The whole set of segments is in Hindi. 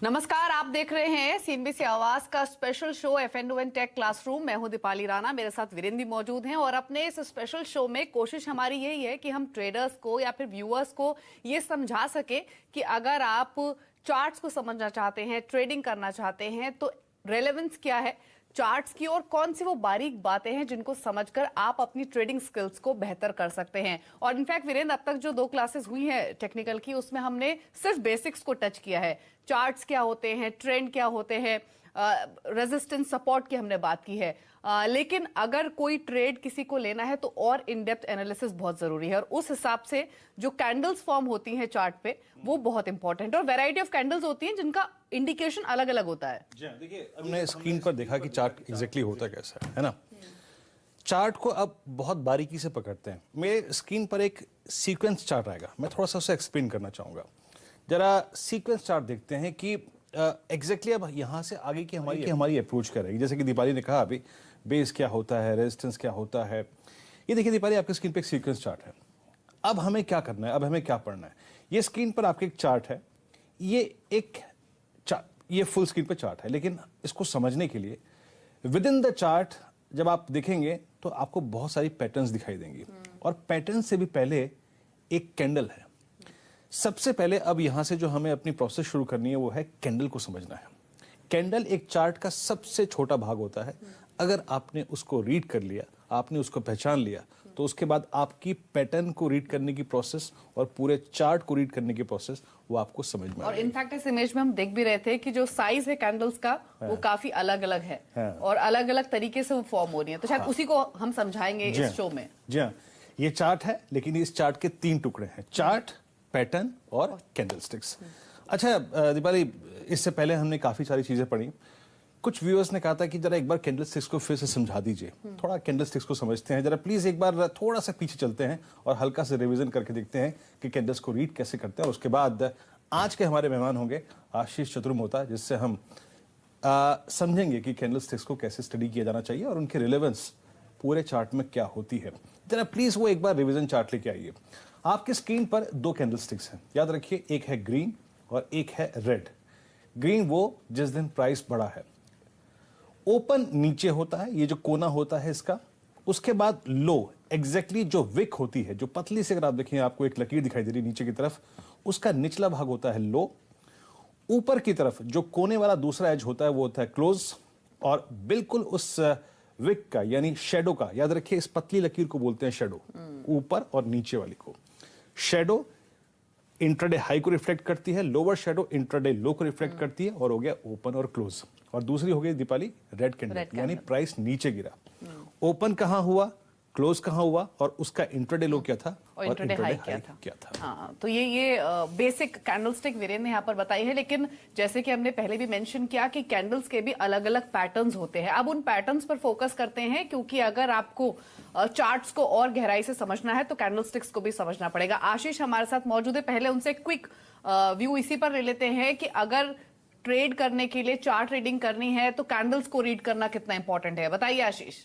नमस्कार, आप देख रहे हैं सीएनबीसी आवाज का special show F&O take classroom. मैं हूं दीपाली राणा, मेरे साथ वीरेंद्र भी मौजूद हैं और अपने इस स्पेशल शो में कोशिश हमारी यही है कि हम ट्रेडर्स को या फिर व्यूअर्स को ये समझा सके कि अगर आप चार्ट्स को समझना चाहते हैं, ट्रेडिंग करना चाहते हैं, तो रेलेवेंस क्या है चार्ट्स की और कौन सी वो बारीक बातें हैं जिनको समझकर आप अपनी ट्रेडिंग स्किल्स को बेहतर कर सकते हैं। और इनफैक्ट वीरेंद्र, अब तक जो 2 क्लासेस हुई हैं टेक्निकल की, उसमें हमने सिर्फ बेसिक्स को टच किया है। चार्ट्स क्या होते हैं, ट्रेंड क्या होते हैं, रेजिस्टेंस सपोर्ट की हमने बात की है। लेकिन अगर कोई ट्रेड किसी को लेना है तो और इन डेप्थ एनालिसिस बहुत जरूरी है और उस हिसाब से जो कैंडल्स फॉर्म होती हैं चार्ट पे वो बहुत इंपॉर्टेंट है और वैरायटी ऑफ कैंडल्स होती हैं जिनका इंडिकेशन अलग अलग होता है। देखिए, हमने स्क्रीन पर देखा कि चार्ट एग्जैक्टली होता कैसा है ना। चार्ट को अब बहुत बारीकी से पकड़ते हैं। मेरे स्क्रीन पर एक सीक्वेंस चार्ट आएगा, मैं थोड़ा सा उसे एक्सप्लेन करना चाहूंगा। जरा सीक्वेंस चार्ट देखते हैं कि एग्जैक्टली अब यहाँ से आगे की हमारी अप्रोच क्या रहेगी। जैसे कि दीपाली ने कहा अभी, बेस क्या होता है, रेजिस्टेंस क्या होता है। ये देखिए दीपाली, आपके स्क्रीन पे एक सीक्वेंस चार्ट है। अब हमें क्या करना है, अब हमें क्या पढ़ना है। ये स्क्रीन पर आपके एक चार्ट है, ये फुल स्क्रीन पे चार्ट है, लेकिन इसको समझने के लिए विद इन द चार्ट जब आप देखेंगे तो आपको बहुत सारी पैटर्न्स दिखाई देंगी और पैटर्न से भी पहले एक कैंडल है। सबसे पहले अब यहां से जो हमें अपनी प्रोसेस शुरू करनी है वो है कैंडल को समझना है। कैंडल एक चार्ट का सबसे छोटा भाग होता है। अगर आपने उसको रीड कर लिया, आपने उसको पहचान लिया, तो उसके बाद आपकी पैटर्न को रीड करने की प्रोसेस और पूरे चार्ट को रीड करने की प्रोसेस वो आपको समझ में और इनफैक्ट इस इमेज में हम देख भी रहे थे कि जो साइज है कैंडल्स का वो काफी अलग अलग है और अलग अलग तरीके से वो फॉर्म हो रही है। तो शायद उसी को हम समझाएंगे इस शो में। जी हाँ, ये चार्ट है, लेकिन इस चार्ट के 3 टुकड़े हैं, चार्ट, पैटर्न और कैंडलस्टिक्स। अच्छा दीपाली, इससे पहले हमने काफी सारी चीजें पढ़ी। कुछ व्यूअर्स ने कहा था कि जरा एक बार कैंडलस्टिक्स को फिर से समझा दीजिए, थोड़ा कैंडलस्टिक्स को समझते हैं। जरा प्लीज एक बार थोड़ा सा पीछे चलते हैं और हल्का से रिवीजन करके देखते हैं कि कैंडल्स को रीड कैसे करते हैं। और उसके बाद आज के हमारे मेहमान होंगे आशीष चतुर्मोता, जिससे हम समझेंगे कि कैंडलस्टिक्स को कैसे स्टडी किया जाना चाहिए और उनकी रिलेवेंस पूरे चार्ट में क्या होती है। जरा प्लीज वो एक बार रिवीजन चार्ट लेके आइए। आपके स्क्रीन पर 2 कैंडलस्टिक्स हैं, याद रखिए, एक है ग्रीन और एक है रेड। ग्रीन वो जिस दिन प्राइस बढ़ा है, ओपन नीचे होता है, ये जो कोना होता है इसका, उसके बाद लो, एग्जैक्टली जो विक होती है, जो पतली से अगर आप देखें आपको एक लकीर दिखाई दे रही है नीचे की तरफ, उसका निचला भाग होता है लो। ऊपर की तरफ जो कोने वाला दूसरा एज होता है वो होता है क्लोज। और बिल्कुल उस विक का यानी शेडो का, याद रखिए इस पतली लकीर को बोलते हैं शेडो, ऊपर और नीचे वाली को। शेडो इंट्राडे हाई को रिफ्लेक्ट करती है, लोअर शेडो इंट्राडे लो को रिफ्लेक्ट करती है, और हो गया ओपन और क्लोज। और दूसरी हो गई दीपाली रेड कैंडल, यानी प्राइस नीचे गिरा। ओपन कहां हुआ, क्लोज कहां हुआ और उसका इंट्राडे लो क्या था और इंट्राडे हाई क्या था। हाँ, तो ये बेसिक कैंडलस्टिक वीरेंद्र ने यहाँ पर बताई है। लेकिन जैसे कि हमने पहले भी मेंशन किया कि कैंडल्स के भी अलग अलग पैटर्न्स होते हैं। अब उन पैटर्न्स पर फोकस करते हैं, क्योंकि अगर आपको चार्ट्स को और गहराई से समझना है तो कैंडलस्टिक्स को भी समझना पड़ेगा। आशीष हमारे साथ मौजूद है, पहले उनसे क्विक व्यू इसी पर ले लेते हैं कि अगर ट्रेड करने के लिए, चार्ट रीडिंग करनी है तो कैंडल्स को रीड करना कितना इंपॉर्टेंट है, बताइए आशीष।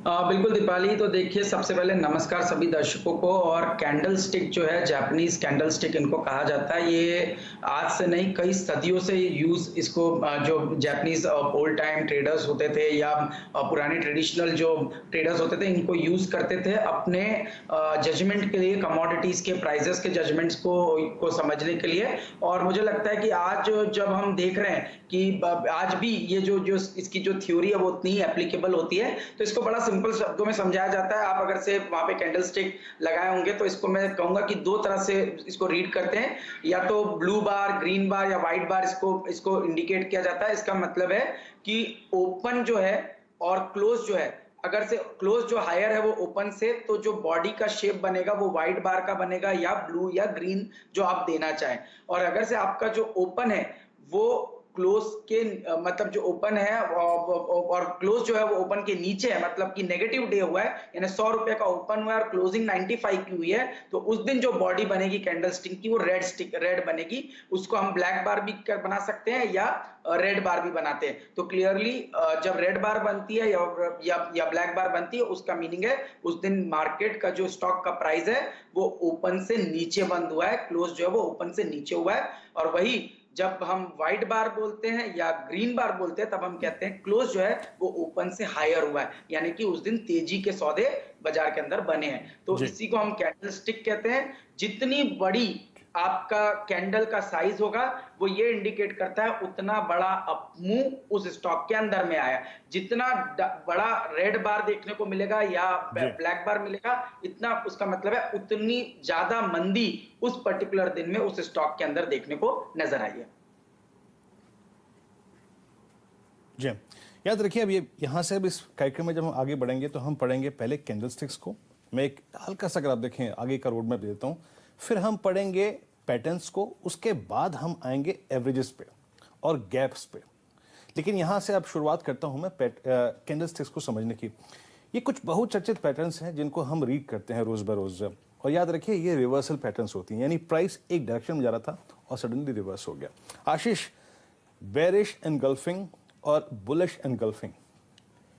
बिल्कुल दीपाली, तो देखिए सबसे पहले नमस्कार सभी दर्शकों को। और कैंडल स्टिक जो है, जापानीज कैंडल स्टिक इनको कहा जाता है। ये आज से नहीं, कई सदियों से यूज इसको जो जापानीज ओल्ड टाइम ट्रेडर्स होते थे या पुराने ट्रेडिशनल जो ट्रेडर्स होते थे, इनको यूज करते थे अपने जजमेंट के लिए, कमोडिटीज के प्राइजेस के जजमेंट्स को समझने के लिए। और मुझे लगता है कि आज जब हम देख रहे हैं कि आज भी ये जो इसकी जो थ्योरी है वो उतनी एप्लीकेबल होती है, तो इसको बड़ा सिंपल शब्दों में समझाया जाता है। आप अगर से वहां पे कैंडलस्टिक लगाए होंगे तो इसको मैं कहूंगा कि 2 तरह से इसको रीड करते हैं, या तो ब्लू बार, ग्रीन बार या व्हाइट बार इसको इंडिकेट किया जाता है। इसका मतलब है कि ओपन जो है और क्लोज जो है, अगर से क्लोज जो हायर है वो ओपन से, तो जो बॉडी का शेप बनेगा वो व्हाइट बार का बनेगा, या ब्लू या ग्रीन जो आप देना चाहें। और अगर से आपका जो ओपन है वो क्लोज के मतलब जो ओपन है और क्लोज जो है वो ओपन के नीचे है, मतलब कि नेगेटिव डे हुआ है, यानी 100 रुपए का ओपन हुआ है और क्लोजिंग 95 की हुई है, तो उस दिन जो बॉडी बनेगी कैंडल स्टिक की वो रेड बनेगी। उसको हम ब्लैक बार भी बना सकते हैं या रेड बार भी बनाते हैं। तो क्लियरली जब रेड बार बनती है या ब्लैक बार बनती है, उसका मीनिंग है उस दिन मार्केट का जो स्टॉक का प्राइस है वो ओपन से नीचे बंद हुआ है, क्लोज जो है वो ओपन से नीचे हुआ है। और वही जब हम व्हाइट बार बोलते हैं या ग्रीन बार बोलते हैं तब हम कहते हैं क्लोज जो है वो ओपन से हायर हुआ है, यानी कि उस दिन तेजी के सौदे बाजार के अंदर बने हैं। तो इसी को हम कैंडल स्टिक कहते हैं। जितनी बड़ी आपका कैंडल का साइज होगा वो ये इंडिकेट करता है उतना बड़ा अपमूव उस स्टॉक के अंदर में आया। जितना बड़ा रेड बार देखने को मिलेगा या ब्लैक बार मिलेगा, इतना उसका मतलब है उतनी ज्यादा मंदी उस पर्टिकुलर दिन में उस स्टॉक के अंदर देखने को नजर आई है। जी याद रखिए, अब ये यहाँ से अब इस कार्यक्रम में जब हम आगे बढ़ेंगे तो हम पढ़ेंगे पहले कैंडलस्टिक्स को। मैं एक हल्का सा, अगर आप देखें आगे का रोड मैप देता हूँ, फिर हम पढ़ेंगे पैटर्न्स को, उसके बाद हम आएंगे एवरेजेस पे और गैप्स पे। लेकिन यहाँ से अब शुरुआत करता हूँ मैं कैंडलस्टिक्स को समझने की। ये कुछ बहुचर्चित पैटर्न्स हैं जिनको हम रीड करते हैं रोज बरोज, और याद रखिए ये रिवर्सल पैटर्न्स होती हैं, यानी प्राइस एक डायरेक्शन में जा रहा था और सडनली रिवर्स हो गया। आशीष, बेरिश एनगल्फिंग और बुलिश एनगल्फिंग,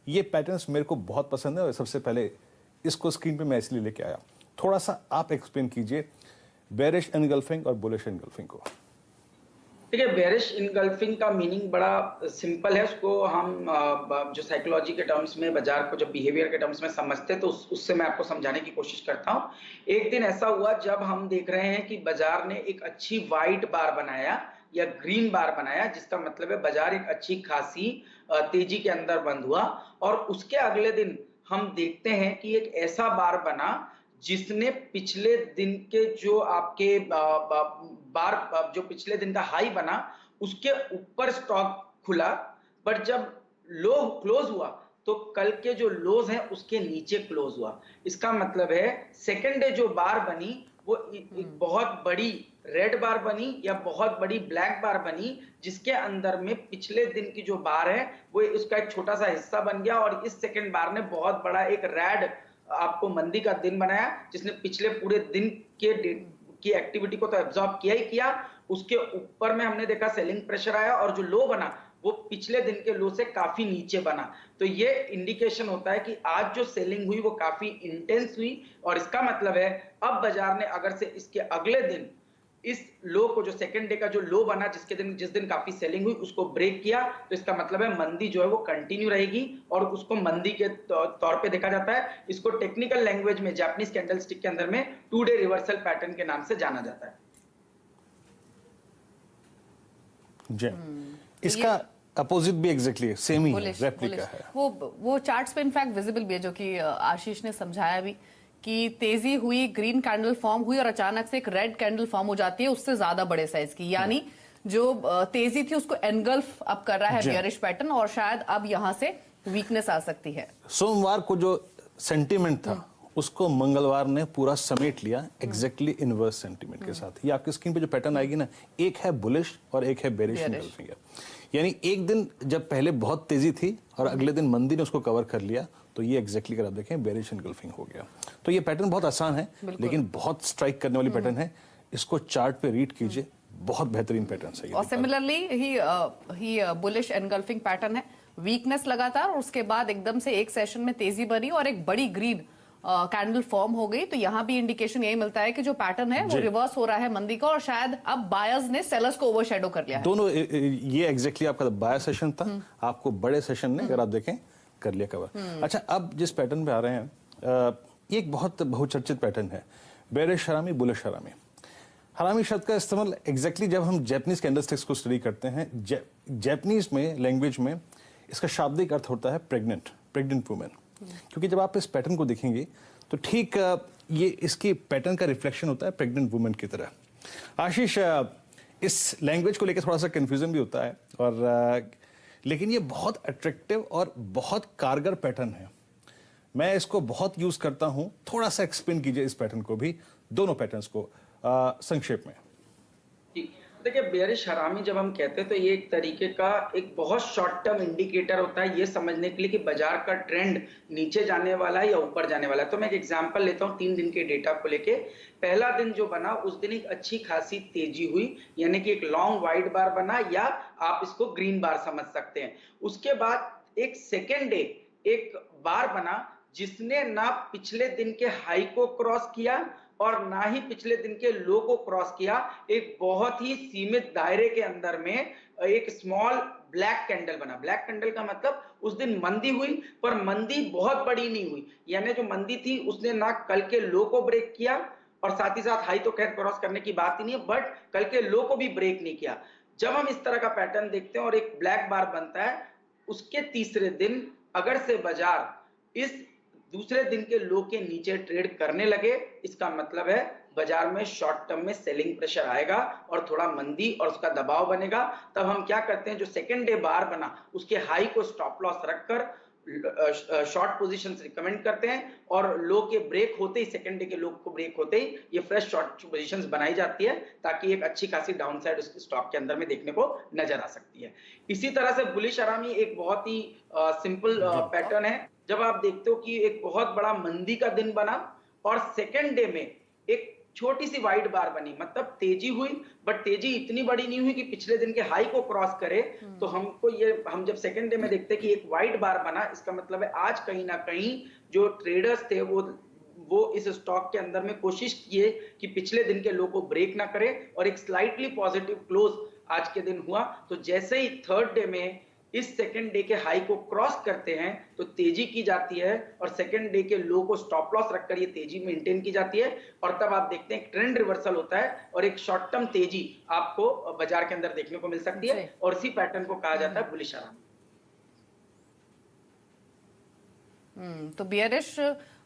ये पैटर्न्स मेरे को बहुत पसंद है और सबसे पहले इसको स्क्रीन पे मैं इसलिए लेके आया। थोड़ा सा आप एक्सप्लेन कीजिए बेरिश एनगल्फिंग और बुलिश एनगल्फिंग को। देखिए, बेरिश इनगल्फिंग का मीनिंग बड़ा सिंपल है। उसको हम जो साइकोलॉजी के टर्म्स में, बाजार को जब बिहेवियर के टर्म्स में समझते हैं तो उससे मैं आपको समझाने की कोशिश करता हूँ। एक दिन ऐसा हुआ जब हम देख रहे हैं कि बाजार ने एक अच्छी व्हाइट बार बनाया या ग्रीन बार बनाया, जिसका मतलब है बाजार एक अच्छी खासी तेजी के अंदर बंद हुआ। और उसके अगले दिन हम देखते हैं कि एक ऐसा बार बना जिसने पिछले दिन के जो आपके बार जो पिछले दिन का हाई बना उसके ऊपर स्टॉक खुला, बट जब लो क्लोज हुआ तो कल के जो लोज हैं उसके नीचे क्लोज हुआ। इसका मतलब है सेकेंड डे जो बार बनी वो एक बहुत बड़ी रेड बार बनी या बहुत बड़ी ब्लैक बार बनी, जिसके अंदर में पिछले दिन की जो बार है वो उसका एक छोटा सा हिस्सा बन गया। और इस सेकेंड बार ने बहुत बड़ा एक रेड आपको मंदी का दिन बनाया, जिसने पिछले पूरे दिन की एक्टिविटी को तो एब्जॉर्ब किया ही किया। उसके ऊपर में हमने देखा सेलिंग प्रेशर आया और जो लो बना वो पिछले दिन के लो से काफी नीचे बना। तो ये इंडिकेशन होता है कि आज जो सेलिंग हुई वो काफी इंटेंस हुई, और इसका मतलब है अब बाजार ने अगर से इसके अगले दिन इस लो को, जो सेकंड डे का जो लो बना जिस दिन काफी सेलिंग हुई, उसको ब्रेक किया, तो इसका मतलब है मंदी जो है वो कंटिन्यू रहेगी और उसको मंदी के तौर पे देखा जाता है। इसको टेक्निकल लैंग्वेज में जापानीज कैंडलस्टिक के अंदर में 2 डे रिवर्सल पैटर्न के नाम से जाना जाता है। जी, इसका अपोजिट भी एग्जैक्टली सेम ही है, रेप्लिका है। वो चार्ट्स पे इनफैक्ट विजिबल भी है, जो कि आशीष ने समझाया भी कि तेजी हुई, ग्रीन कैंडल फॉर्म हुई और अचानक से एक रेड कैंडल फॉर्म हो जाती है उससे ज्यादा बड़े साइज की, यानी जो तेजी थी उसको एनगल्फ अब कर रहा है बेयरिश पैटर्न, और शायद अब यहां से वीकनेस आ सकती है। सोमवार को जो सेंटीमेंट था उसको मंगलवार ने पूरा समेट लिया, एग्जैक्टली इनवर्स सेंटीमेंट के साथ। ये आपकी स्क्रीन पे जो पैटर्न आएगी ना, एक है बुलिश और एक है बेरिश एनगल्फिंग। यानी एक दिन जब पहले बहुत तेजी थी और अगले दिन मंदी ने उसको कवर कर लिया, तो ये एग्जैक्टली अगर आप देखें बेरिश एनगल्फिंग हो गया। तो ये पैटर्न बहुत आसान है लेकिन बहुत स्ट्राइक करने वाली पैटर्न है। इसको चार्ट पे रीड कीजिए, बहुत बेहतरीन पैटर्न है। और सिमिलरली ही बुलिश एनगल्फिंग पैटर्न है, वीकनेस लगातार, और उसके बाद एकदम से एक सेशन में तेजी बनी और एक बड़ी ग्रीन कैंडल फॉर्म हो गई। तो यहाँ भी इंडिकेशन यही मिलता है कि जो पैटर्न है वो रिवर्स हो रहा है मंदी का, और शायद अब बायर्स ने सेलर्स को ओवरशैडो कर लिया है। दोनों ये एग्जैक्टली आपका बायर सेशन था, आपको बड़े सेशन ने अगर आप देखें कर लिया कवर। अच्छा, अब जिस पैटर्न पे आ रहे हैं, ये एक बहुत बहुचर्चित पैटर्न है, बेरिश हरामी बुलिश हरामी। हरामी शब्द का इस्तेमाल एग्जैक्टली जब हम जापानीज कैंडलस्टिक्स को स्टडी करते हैं, जापानीज में लैंग्वेज में इसका शाब्दिक अर्थ होता है प्रेग्नेंट वुमेन। क्योंकि जब आप इस पैटर्न को देखेंगे तो ठीक ये इसकी पैटर्न का रिफ्लेक्शन होता है प्रेग्नेंट वुमेन की तरह। आशीष, इस लैंग्वेज को लेकर थोड़ा सा कंफ्यूजन भी होता है, और लेकिन ये बहुत अट्रैक्टिव और बहुत कारगर पैटर्न है। मैं इसको बहुत यूज करता हूं। थोड़ा सा एक्सप्लेन कीजिए इस पैटर्न को भी, दोनों पैटर्न्स को संक्षेप में। देखिए, बेयरिश हरामी जब हम कहते हैं तो ये एक तरीके का एक बहुत शॉर्ट टर्म इंडिकेटर होता है ये समझने के लिए कि बाजार का ट्रेंड नीचे जाने वाला है या ऊपर जाने वाला है। तो मैं एक एग्जांपल लेता हूं 3 दिन के डेटा को लेके। पहला दिन जो बना उस दिन एक अच्छी खासी तेजी हुई, यानी कि एक लॉन्ग वाइट बार बना, या आप इसको ग्रीन बार समझ सकते हैं। उसके बाद एक सेकेंड डे एक बार बना जिसने ना पिछले दिन के हाई को क्रॉस किया और ना ही पिछले दिन के लो को क्रॉस किया। एक बहुत ही सीमित दायरे के अंदर में एक स्मॉल ब्लैक कैंडल बना। ब्लैक कैंडल का मतलब उस दिन मंदी हुई, पर मंदी बहुत बड़ी नहीं हुई, यानी जो मंदी थी उसने ना कल के लो को ब्रेक किया और साथ ही साथ हाई तो खैर क्रॉस करने की बात ही नहीं है, बट कल के लो को भी ब्रेक नहीं किया। जब हम इस तरह का पैटर्न देखते हैं और एक ब्लैक बार बनता है, उसके तीसरे दिन अगर से बाजार इस दूसरे दिन के लो के नीचे ट्रेड करने लगे, इसका मतलब है बाजार में शॉर्ट टर्म में सेलिंग प्रेशर आएगा और थोड़ा मंदी और उसका दबाव बनेगा। तब हम क्या करते हैं, जो सेकेंड डे बार बना उसके हाई को स्टॉप लॉस रखकर शॉर्ट पोजीशंस रिकमेंड करते हैं और लो के ब्रेक होते ही, सेकेंड डे के लो को ब्रेक होते ही ये फ्रेश शॉर्ट पोजीशंस बनाई जाती है, ताकि एक अच्छी खासी डाउन साइड उसके स्टॉक के अंदर में देखने को नजर आ सकती है। इसी तरह से बुलिश आरामी एक बहुत ही सिंपल पैटर्न है। जब आप देखते हो कि एक बहुत बड़ा मंदी का दिन बना और सेकेंड डे में एक छोटी सी वाइट बार बनी, मतलब तेजी हुई, बट तेजी इतनी बड़ी नहीं हुई कि पिछले दिन के हाई को क्रॉस करे। तो हम जब सेकेंड डे में देखते हैं कि एक वाइट बार बना, इसका मतलब है आज कहीं ना कहीं जो ट्रेडर्स थे वो इस स्टॉक के अंदर में कोशिश किए कि पिछले दिन के लो को ब्रेक ना करे और एक स्लाइटली पॉजिटिव क्लोज आज के दिन हुआ। तो जैसे ही थर्ड डे में इस सेकेंड डे के हाई को क्रॉस करते हैं तो तेजी की जाती है और सेकेंड डे के लो को स्टॉप लॉस रखकर ये तेजी मेंटेन की जाती है और तब आप देखते हैं ट्रेंड रिवर्सल होता है और एक शॉर्ट टर्म तेजी आपको बाजार के अंदर देखने को मिल सकती है और इसी पैटर्न को कहा जाता है बुलिश आरामी। तो बियरिश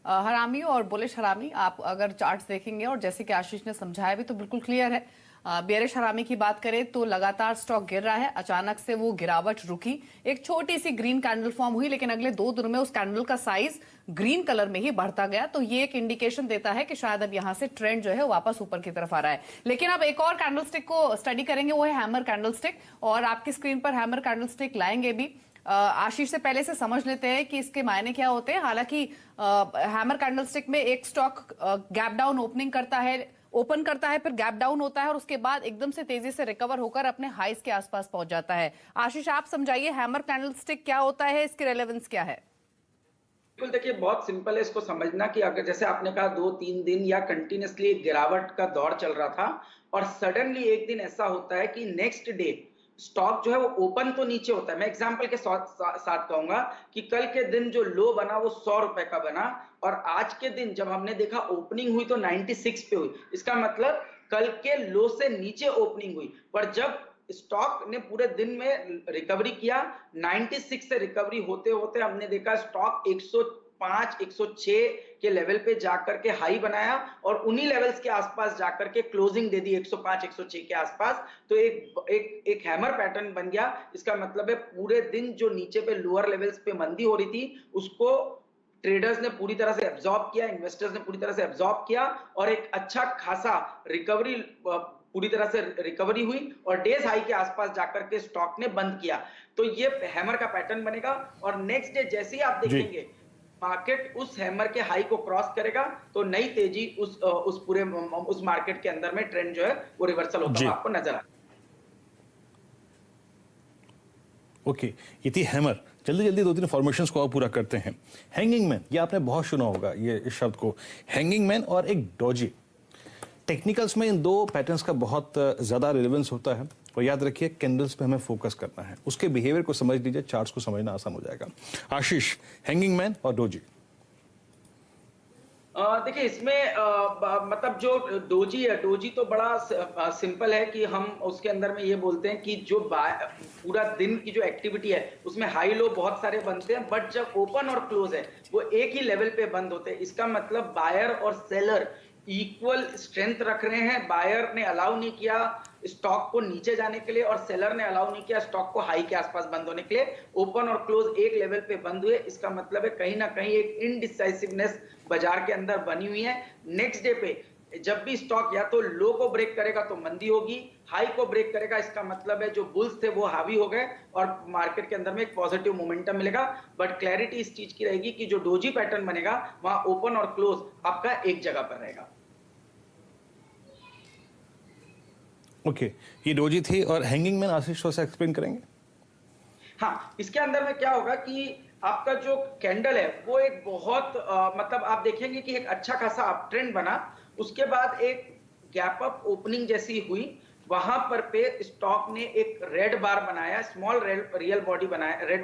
हरामी और बुलिश हरामी आप अगर चार्ट्स देखेंगे और जैसे कि आशीष ने समझाया भी तो बिल्कुल क्लियर है। बियरिश हरामी की बात करें तो लगातार स्टॉक गिर रहा है, अचानक से वो गिरावट रुकी, एक छोटी सी ग्रीन कैंडल फॉर्म हुई, लेकिन अगले 2 दिन में उस कैंडल का साइज ग्रीन कलर में ही बढ़ता गया। तो ये एक इंडिकेशन देता है कि शायद अब यहां से ट्रेंड जो है वापस ऊपर की तरफ आ रहा है। लेकिन अब एक और कैंडल स्टिक को स्टडी करेंगे, वो है हैमर कैंडल स्टिक, और आपकी स्क्रीन पर हैमर कैंडल स्टिक लाएंगे भी। आशीष से पहले से समझ लेते हैं कि इसके मायने क्या होते हैं। हालांकि हैमर कैंडलस्टिक में एक स्टॉक गैप डाउन ओपन करता है, फिर गैप डाउन होता है और उसके बाद एकदम से तेजी से रिकवर होकर अपने हाइस के आसपास पहुंच जाता है। आशीष आप समझाइए हैमर कैंडलस्टिक क्या होता है, इसकी रेलेवेंस क्या है? बिल्कुल, देखिए बहुत सिंपल है इसको समझना कि अगर जैसे आपने कहा 2-3 दिन या कंटिन्यूअसली गिरावट का दौर चल रहा था और सडनली एक दिन ऐसा होता है कि नेक्स्ट डे स्टॉक जो है वो ओपन तो नीचे होता है। मैं एग्जांपल के साथ कहूंगा कि कल के दिन जो लो बना वो 100 रुपए का बना और आज के दिन जब हमने देखा ओपनिंग हुई तो 96 पे हुई। इसका मतलब कल के लो से नीचे ओपनिंग हुई, पर जब स्टॉक ने पूरे दिन में रिकवरी किया, 96 से रिकवरी होते होते हमने देखा स्टॉक 105 106 के लेवल पे जाकर के हाई बनाया और उन्हीं लेवल्स के आसपास जाकर के क्लोजिंग दे दी 105 106 के आसपास। तो एक हैमर पैटर्न बन गया। इसका मतलब है पूरे दिन जो नीचे पे लोअर लेवल्स पे मंदी हो रही थी उसको ट्रेडर्स ने पूरी तरह से एब्जॉर्ब किया, इन्वेस्टर्स ने पूरी तरह से एब्जॉर्ब किया और एक अच्छा खासा रिकवरी पूरी तरह से रिकवरी हुई और डेज हाई के आसपास जाकर के स्टॉक ने बंद किया। तो ये हैमर का पैटर्न बनेगा और नेक्स्ट डे जैसे ही आप देखेंगे मार्केट उस हैमर के हाई को क्रॉस करेगा तो नई तेजी उस मार्केट के अंदर में ट्रेंड जो है वो रिवर्सल होता हुआ आपको नजर आएगा। ओके, ये थी हैमर। जल्दी जल्दी 2-3 फॉर्मेशंस को आप पूरा करते हैं। हैंगिंग मैन, ये आपने बहुत सुना होगा ये इस शब्द को, हैंगिंग मैन और एक डॉजी। टेक्निकल्स में इन 2 पैटर्न्स का बहुत ज्यादा रिलेवेंस होता है और याद रखिए कैंडल्स पे हमें फोकस करना है, उसके बिहेवियर को समझ लीजिए, चार्ट्स को समझना आसान हो जाएगा। आशीष, हैंगिंग मैन और डोजी। देखिए इसमें मतलब जो डोजी है, डोजी तो बड़ा सिंपल है कि हम उसके अंदर में ये बोलते हैं कि जो पूरा दिन की जो एक्टिविटी है उसमें हाई लो बहुत सारे बनते हैं, बट जब ओपन और क्लोज है वो एक ही लेवल पे बंद होते हैं। इसका मतलब बायर और सेलर इक्वल स्ट्रेंथ रख रहे हैं। बायर ने अलाउ नहीं किया स्टॉक को नीचे जाने के लिए और सेलर ने अलाउ नहीं किया स्टॉक को हाई के आसपास बंद होने के लिए। ओपन और क्लोज एक लेवल पे बंद हुए, इसका मतलब है कहीं ना कहीं एक इनडिसाइसिवनेस बाजार के अंदर बनी हुई है। नेक्स्ट डे पे जब भी स्टॉक या तो लो को ब्रेक करेगा तो मंदी होगी, हाई को ब्रेक करेगा इसका मतलब है जो बुल्स थे वो हावी हो गए और मार्केट के अंदर में एक पॉजिटिव मोमेंटम मिलेगा। बट क्लैरिटी इस चीज की रहेगी कि जो डोजी पैटर्न बनेगा वहां ओपन और क्लोज आपका एक जगह पर रहेगा। ओके, ये डोजी थी और हैंगिंग मैन आशीष थोड़ा सा एक्सप्लेन करेंगे? हाँ, इसके अंदर में क्या होगा कि आपका जो कैंडल है वो एक बहुत मतलब आप देखेंगे कि एक अच्छा खासा अप ट्रेंड बना उसके बाद एक गैप अप ओपनिंग जैसी हुई, वहां पर पे स्टॉक ने एक रेड बार बनाया, स्मॉल रेड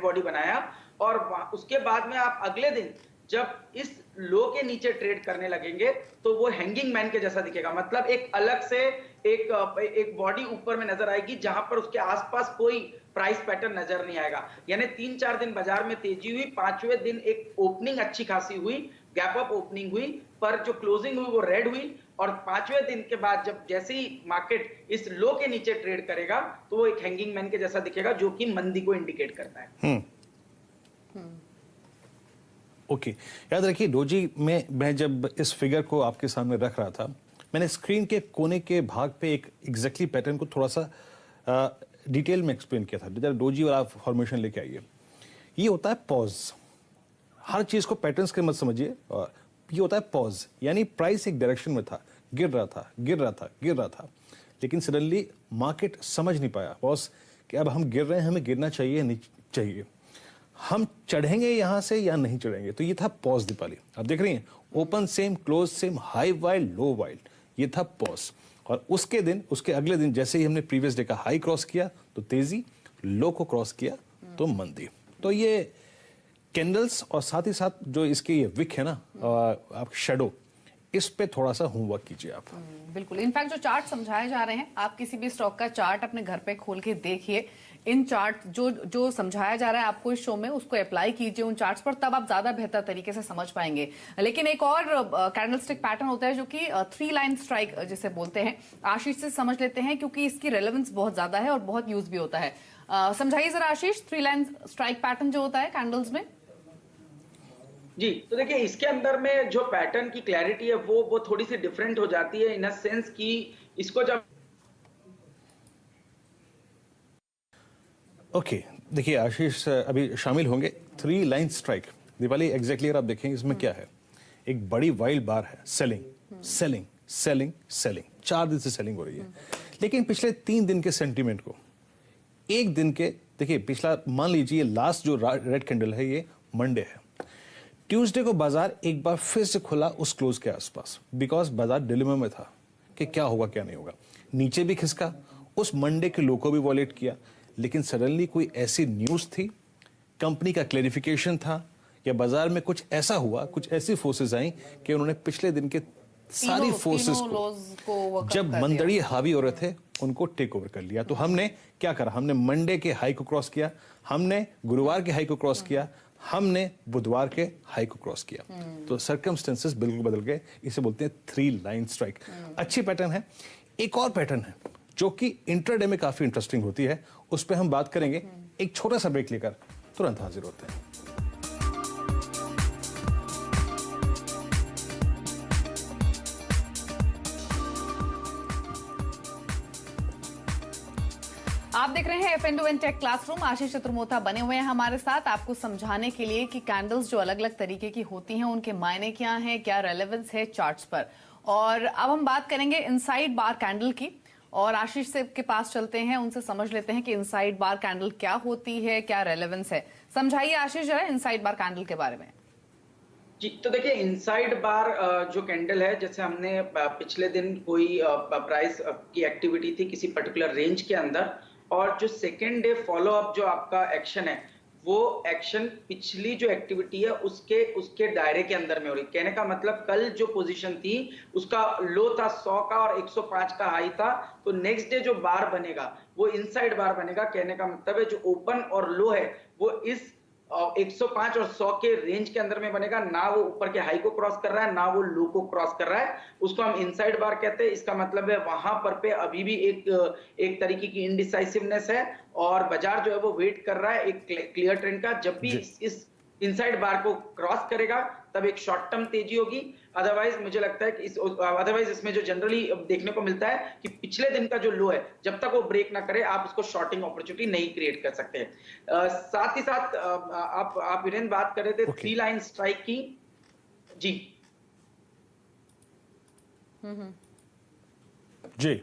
बॉडी बनाया, और उसके बाद में आप अगले दिन जब इस लो के नीचे ट्रेड करने लगेंगे तो वो हैंगिंग मैन के जैसा दिखेगा। मतलब एक अलग से एक बॉडी ऊपर में नजर आएगी जहां पर उसके आसपास कोई प्राइस पैटर्न नजर नहीं आएगा। यानी 3-4 दिन बाजार में तेजी हुई, 5वें दिन एक ओपनिंग अच्छी खासी हुई, गैप अप ओपनिंग हुई, पर जो क्लोजिंग हुई वो रेड हुई, और 5वें दिन के बाद जब जैसे ही मार्केट इस लो के नीचे ट्रेड करेगा तो वो एक हैंगिंग मैन के जैसा दिखेगा, जो कि मंदी को इंडिकेट करता है। ओके, याद रखिए डोजी में मैं जब इस फिगर को आपके सामने रख रहा था, मैंने स्क्रीन के कोने के भाग पे एक एग्जैक्टली पैटर्न को थोड़ा सा डिटेल में एक्सप्लेन किया था। जरा डोजी वाला फॉर्मेशन लेके आइए। ये होता है पॉज। हर चीज को पैटर्न्स के मत समझिए। और ये होता है पॉज, यानी प्राइस एक डायरेक्शन में था, गिर रहा था, गिर रहा था, गिर रहा था, लेकिन सडनली मार्केट समझ नहीं पाया बॉस कि अब हम गिर रहे हैं, हमें गिरना चाहिए नहीं चाहिए, हम चढ़ेंगे यहां से या नहीं चढ़ेंगे। तो ये था पॉज दीपाली। आप देख रही हैं open same, close same, high wide, low wide, ये था पॉज। और उसके दिन, उसके अगले दिन जैसे ही हमने प्रीवियस डे का हाई क्रॉस किया तो तेजी, लो को क्रॉस किया तो मंदी। तो ये कैंडल्स और साथ ही साथ जो इसके ये विक है ना, आप शेडो, इस पे थोड़ा सा होमवर्क कीजिए आप। बिल्कुल। इनफैक्ट जो चार्ट समझाए जा रहे हैं, आप किसी भी स्टॉक का चार्ट अपने घर पे खोल के देखिए। इन चार्ट जो समझाया जा रहा है आपको इस शो में, उसको अप्लाई कीजिए उन चार्ट्स पर, तब आप ज्यादा बेहतर तरीके से समझ पाएंगे। लेकिन एक और कैंडलस्टिक पैटर्न होता है जो कि 3 लाइन स्ट्राइक जिसे बोलते हैं। आशीष से समझ लेते हैं क्योंकि इसकी रेलेवेंस बहुत ज्यादा है और बहुत यूज भी होता है। समझाइए जरा आशीष, 3 लाइन स्ट्राइक पैटर्न जो होता है कैंडल्स में। जी, तो देखिए इसके अंदर में जो पैटर्न की क्लैरिटी है वो थोड़ी सी डिफरेंट हो जाती है, इन अ सेंस कि इसको जब ओके, देखिए आशीष अभी शामिल होंगे। 3 लाइन स्ट्राइक दीपाली एग्जैक्टली अगर आप देखें इसमें क्या है, एक बड़ी वाइल्ड बार है, सेलिंग सेलिंग सेलिंग सेलिंग, 4 दिन से सेलिंग हो रही है। लेकिन पिछले 3 दिन के सेंटीमेंट को एक दिन के देखिए, पिछला मान लीजिए लास्ट जो रेड कैंडल है ये मंडे है, ट्यूसडे को बाजार एक बार फिर से खुला उस क्लोज के आसपास, बिकॉज बाजार डिलेमा में था कि क्या होगा क्या नहीं होगा। नीचे भी खिसका, उस मंडे के लो को भी वॉलेट किया, लेकिन सडनली कोई ऐसी न्यूज थी, कंपनी का क्लैरिफिकेशन था, या बाजार में कुछ ऐसा हुआ, कुछ ऐसी फोर्सेस आई कि उन्होंने पिछले दिन के सारी फोर्सेस को जब मंदड़ी हावी हो रहे थे उनको टेक ओवर कर लिया। तो हमने क्या करा, हमने मंडे के हाई को क्रॉस किया, हमने गुरुवार के हाई को क्रॉस किया, हमने बुधवार के हाई को क्रॉस किया। तो सर्कमस्टेंसेस बिल्कुल बदल गए। इसे बोलते हैं 3 लाइन स्ट्राइक। अच्छी पैटर्न है। एक और पैटर्न है जो कि इंट्राडे में काफी इंटरेस्टिंग होती है, उस पर हम बात करेंगे। एक छोटा सा ब्रेक लेकर तुरंत हाजिर होते हैं। आप देख रहे हैं FN2N टेक क्लासरूम। आशीष चतुर्मोता बने हुए हैं हमारे साथ आपको समझाने के लिए कि कैंडल्स जो अलग अलग तरीके की होती हैं उनके मायने क्या हैं, क्या रेलेवेंस है चार्ट्स पर। और अब हम बात करेंगे इनसाइड बार कैंडल की, और आशीष से के पास चलते हैं, उनसे समझ लेते हैं कि इनसाइड बार कैंडल क्या होती है, क्या रेलेवेंस है। समझाइए आशीष जरा इनसाइड बार कैंडल के बारे में। जी, तो देखिए इनसाइड बार जो कैंडल है, जैसे हमने पिछले दिन कोई प्राइस की एक्टिविटी थी किसी पर्टिकुलर रेंज के अंदर, और जो सेकेंड डे फॉलो अप जो आपका एक्शन है, वो एक्शन पिछली जो एक्टिविटी है उसके दायरे के अंदर में हो रही। कहने का मतलब कल जो पोजीशन थी उसका लो था 100 का और 105 का हाई था, तो नेक्स्ट डे जो बार बनेगा वो इनसाइड बार बनेगा। कहने का मतलब है जो ओपन और लो है वो इस 105 और 100 के रेंज के अंदर में बनेगा, ना वो ऊपर के हाई को क्रॉस कर रहा है ना वो लो को क्रॉस कर रहा है, उसको हम इनसाइड बार कहते हैं। इसका मतलब है वहां पर पे अभी भी एक तरीके की इनडिसाइसिवनेस है और बाजार जो है वो वेट कर रहा है एक क्लियर ट्रेंड का। जब भी इस इनसाइड बार को क्रॉस करेगा तब एक शॉर्ट टर्म तेजी होगी। अदरवाइज मुझे लगता है कि इसमें जो जनरली देखने को मिलता है कि पिछले दिन का जो लो है जब तक वो ब्रेक ना करे आप उसको शॉर्टिंग अपॉर्चुनिटी नहीं क्रिएट कर सकते। साथ ही साथ आप वीरेंद्र बात कर रहे थे 3 लाइन स्ट्राइक की। जी जी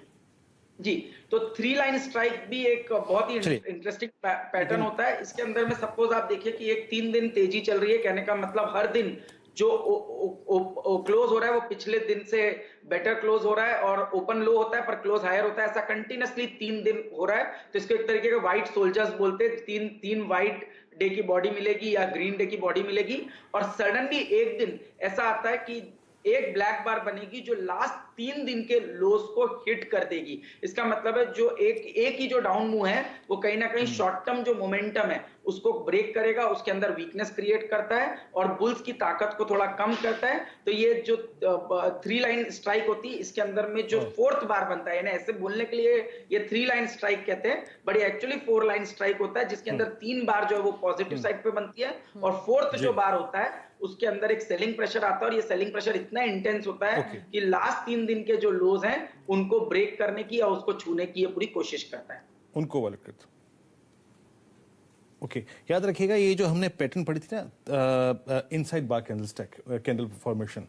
जी, तो 3 लाइन स्ट्राइक भी एक बहुत ही इंटरेस्टिंग पैटर्न होता है। इसके अंदर में सपोज आप देखिए कि एक 3 दिन तेजी चल रही है, कहने का मतलब हर दिन जो क्लोज हो रहा है वो पिछले दिन से बेटर क्लोज हो रहा है, और ओपन लो होता है पर क्लोज हायर होता है, ऐसा कंटिन्यूअसली 3 दिन हो रहा है। तो इसको एक तरीके का व्हाइट सोल्जर्स बोलते हैं। तीन व्हाइट डे की बॉडी मिलेगी या ग्रीन डे की बॉडी मिलेगी, और सडनली एक दिन ऐसा आता है कि एक ब्लैक बार बनेगी जो लास्ट 3 दिन के लोस को हिट कर देगी। इसका मतलब है जो एक ही जो डाउन मूव है वो कहीं ना कहीं शॉर्ट टर्म जो मोमेंटम है उसको ब्रेक करेगा, उसके अंदर वीकनेस क्रिएट करता है और बुल्स की ताकत को थोड़ा कम करता है। तो ये जो 3 लाइन स्ट्राइक होती है इसके अंदर में जो 4th बार बनता है, यानी ऐसे बोलने के लिए ये 3 लाइन स्ट्राइक कहते हैं, बट एक्चुअली 4 लाइन स्ट्राइक होता है, जिसके अंदर 3 बार जो है वो पॉजिटिव साइड पे बनती है, और 4th जो बार होता है उसके अंदर एक सेलिंग प्रेशर आता है, और ये सेलिंग प्रेशर इतना इंटेंस होता है कि लास्ट 3 दिन के जो लोज हैं उनको ब्रेक करने की या उसको छूने की ये पूरी कोशिश करता है, उनको वाले करता। ओके, याद रखिएगा ये जो हमने पैटर्न पढ़ी थी ना, इनसाइड बार कैंडल फॉर्मेशन,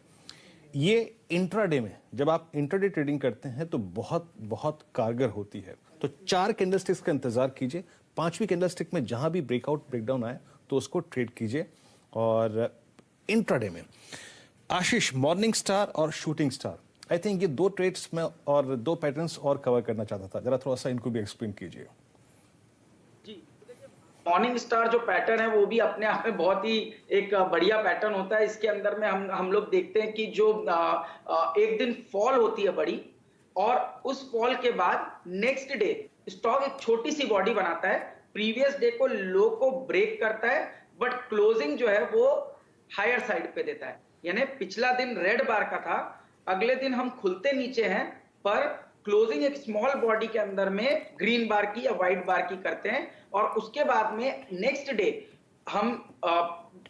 ये इंट्राडे में जब आप इंट्राडे ट्रेडिंग करते हैं तो बहुत बहुत कारगर होती है। तो 4 कैंडलस्टिक्स का इंतजार कीजिए, 5वीं कैंडलस्टिक में जहां भी ब्रेकआउट ब्रेकडाउन आए तो उसको ट्रेड कीजिए। और इंट्राडे में आशीष, मॉर्निंग स्टार और शूटिंग स्टार, आई थिंक ये 2 ट्रेड्स में और 2 पैटर्न्स और कवर करना चाहता था, जरा थोड़ा सा इनको भी एक्सप्लेन कीजिए। मॉर्निंग स्टार जो पैटर्न है वो भी अपने आप में बहुत ही एक बढ़िया पैटर्न होता है। इसके अंदर में हम लोग देखते हैं कि जो एक दिन फॉल होती है बड़ी, और उस फॉल के बाद नेक्स्ट डे स्टॉक एक छोटी सी बॉडी बनाता है, प्रीवियस डे को लो को ब्रेक करता है, बट क्लोजिंग जो है वो हायर साइड पे देता है। यानी पिछला दिन रेड बार का था, अगले दिन हम खुलते नीचे हैं, पर क्लोजिंग एक स्मॉल बॉडी के अंदर में ग्रीन बार की या व्हाइट बार की करते हैं, और उसके बाद में नेक्स्ट डे हम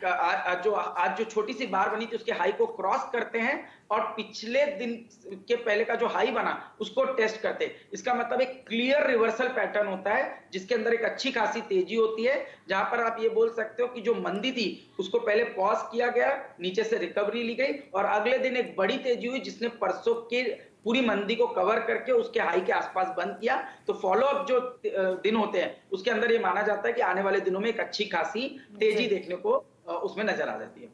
आज जो छोटी सी बार बनी थी उसके हाई को क्रॉस करते हैं, और पिछले दिन के पहले का जो हाई बना उसको टेस्ट करते हैं। इसका मतलब एक क्लियर रिवर्सल पैटर्न होता है जिसके अंदर एक अच्छी खासी तेजी होती है, जहां पर आप ये बोल सकते हो कि जो मंदी थी उसको पहले पॉज किया गया, नीचे से रिकवरी ली गई, और अगले दिन एक बड़ी तेजी हुई जिसने परसों के पूरी मंदी को कवर करके उसके हाई के आसपास बंद किया। तो फॉलो अप जो दिन होते हैं उसके अंदर ये माना जाता है कि आने वाले दिनों में एक अच्छी खासी तेजी देखने को उसमें नजर आ जाती है।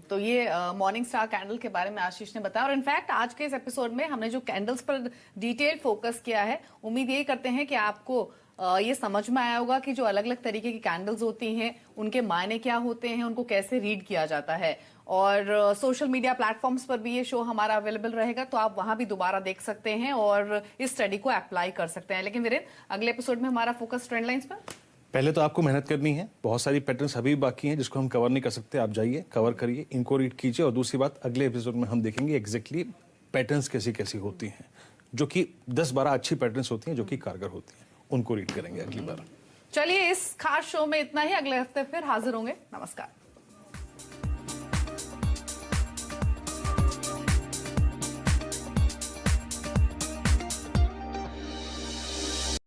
तो ये मॉर्निंग स्टार कैंडल के बारे में आशीष ने बताया, और इनफैक्ट आज के इस एपिसोड में हमने जो कैंडल्स पर डिटेल फोकस किया है, उम्मीद यही करते हैं कि आपको ये समझ में आया होगा कि जो अलग अलग तरीके की कैंडल्स होती हैं उनके मायने क्या होते हैं, उनको कैसे रीड किया जाता है। और सोशल मीडिया प्लेटफॉर्म्स पर भी ये शो हमारा अवेलेबल रहेगा, तो आप वहां भी दोबारा देख सकते हैं और इस स्टडी को अप्लाई कर सकते हैं। लेकिन वीरेंद्र, अगले एपिसोड में हमारा फोकस ट्रेंड लाइंस पर। पहले तो आपको मेहनत करनी है, बहुत सारी पैटर्न्स अभी भी बाकी हैं जिसको हम कवर नहीं कर सकते, आप जाइए कवर करिए, इनको रीड कीजिए, और दूसरी बात अगले एपिसोड में हम देखेंगे एग्जैक्टली पैटर्न्स कैसी कैसी होती हैं, जो कि 10-12 अच्छी पैटर्न्स होती हैं जो कि कारगर होती हैं, उनको रीड करेंगे अगली बार। चलिए, इस खास शो में इतना ही, अगले हफ्ते फिर हाजिर होंगे। नमस्कार।